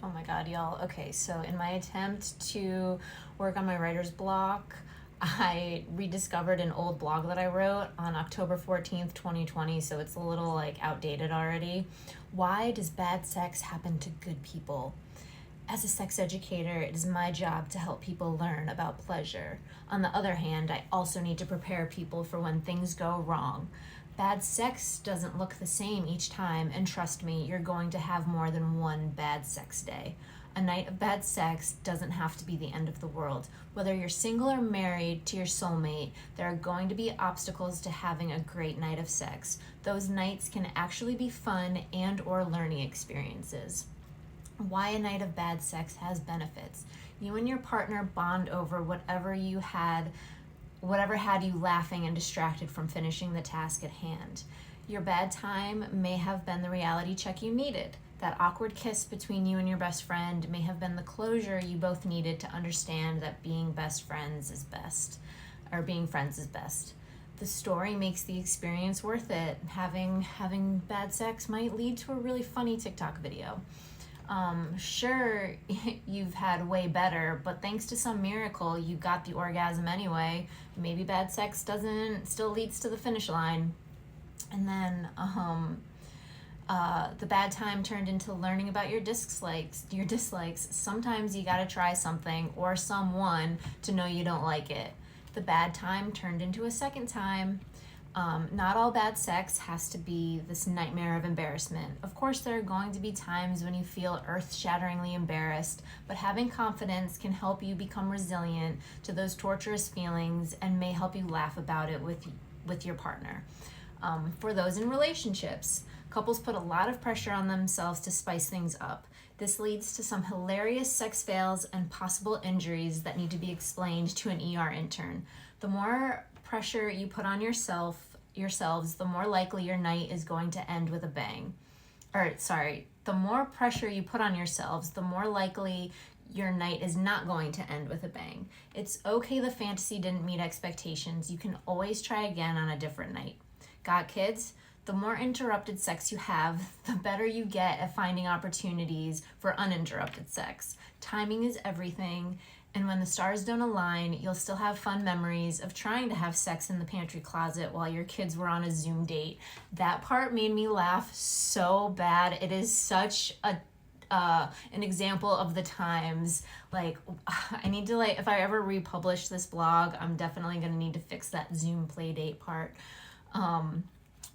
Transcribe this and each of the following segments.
Oh my God, y'all. Okay, so in my attempt to work on my writer's block, I rediscovered an old blog that I wrote on October 14th, 2020, so it's a little like outdated already. Why does bad sex happen to good people? As a sex educator, it is my job to help people learn about pleasure. On the other hand, I also need to prepare people for when things go wrong. Bad sex doesn't look the same each time, and trust me, you're going to have more than one bad sex day. A night of bad sex doesn't have to be the end of the world. Whether you're single or married to your soulmate, there are going to be obstacles to having a great night of sex. Those nights can actually be fun and or learning experiences. Why a night of bad sex has benefits. You and your partner bond over whatever had you laughing and distracted from finishing the task at hand. Your bad time may have been the reality check you needed. That awkward kiss between you and your best friend may have been the closure you both needed to understand that being best friends is best, or being friends is best. The story makes the experience worth it. Having bad sex might lead to a really funny TikTok video. Sure, you've had way better, but thanks to some miracle, you got the orgasm anyway. Maybe bad sex still leads to the finish line. And then, the bad time turned into learning about your dislikes. Sometimes you gotta try something or someone to know you don't like it. The bad time turned into a second time. Not all bad sex has to be this nightmare of embarrassment. Of course, there are going to be times when you feel earth-shatteringly embarrassed, but having confidence can help you become resilient to those torturous feelings and may help you laugh about it with your partner. For those in relationships, couples put a lot of pressure on themselves to spice things up. This leads to some hilarious sex fails and possible injuries that need to be explained to an ER intern. The more pressure you put on yourselves, the more likely your night is going to end with a bang. The more pressure you put on yourselves, the more likely your night is not going to end with a bang. It's okay the fantasy didn't meet expectations. You can always try again on a different night. Got kids? The more interrupted sex you have, the better you get at finding opportunities for uninterrupted sex. Timing is everything, and when the stars don't align, you'll still have fun memories of trying to have sex in the pantry closet while your kids were on a Zoom date. That part made me laugh so bad. It is such an example of the times. Like, I need to, if I ever republish this blog, I'm definitely gonna need to fix that Zoom play date part.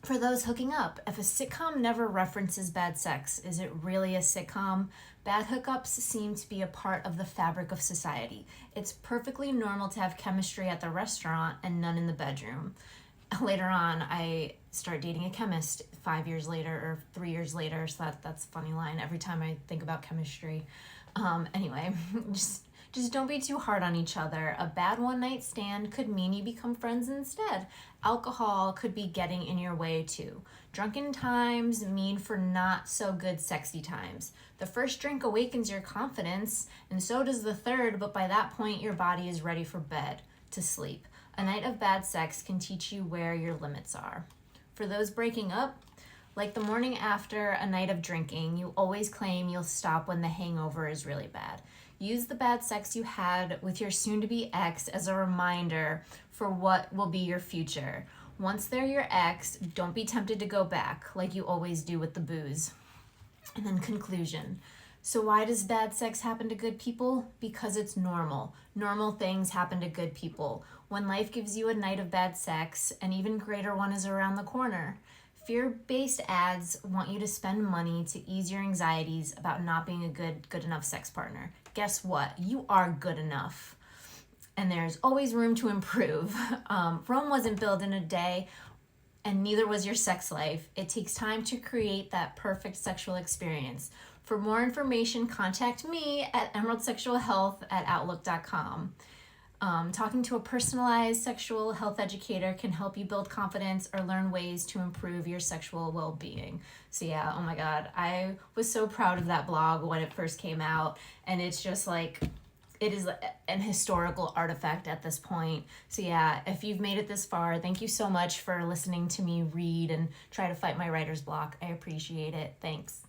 For those hooking up, if a sitcom never references bad sex, is it really a sitcom? Bad hookups seem to be a part of the fabric of society. It's perfectly normal to have chemistry at the restaurant and none in the bedroom. Later on, I start dating a chemist 5 years later or 3 years later, so that's a funny line every time I think about chemistry. Anyway, just don't be too hard on each other. A bad one-night stand could mean you become friends instead. Alcohol could be getting in your way too. Drunken times mean for not so good sexy times. The first drink awakens your confidence, and so does the third, but by that point your body is ready for bed, to sleep. A night of bad sex can teach you where your limits are. For those breaking up, like the morning after a night of drinking, you always claim you'll stop when the hangover is really bad. Use the bad sex you had with your soon-to-be ex as a reminder for what will be your future. Once they're your ex, don't be tempted to go back like you always do with the booze. And then conclusion. So why does bad sex happen to good people? Because it's normal. Normal things happen to good people. When life gives you a night of bad sex, an even greater one is around the corner. Fear-based ads want you to spend money to ease your anxieties about not being a good enough sex partner. Guess what? You are good enough. And there's always room to improve. Rome wasn't built in a day, and neither was your sex life. It takes time to create that perfect sexual experience. For more information, contact me at emeraldsexualhealth@outlook.com. Talking to a personalized sexual health educator can help you build confidence or learn ways to improve your sexual well-being. So yeah, oh my God, I was so proud of that blog when it first came out, and it's just like, it is an historical artifact at this point. So yeah, if you've made it this far, thank you so much for listening to me read and try to fight my writer's block. I appreciate it. Thanks.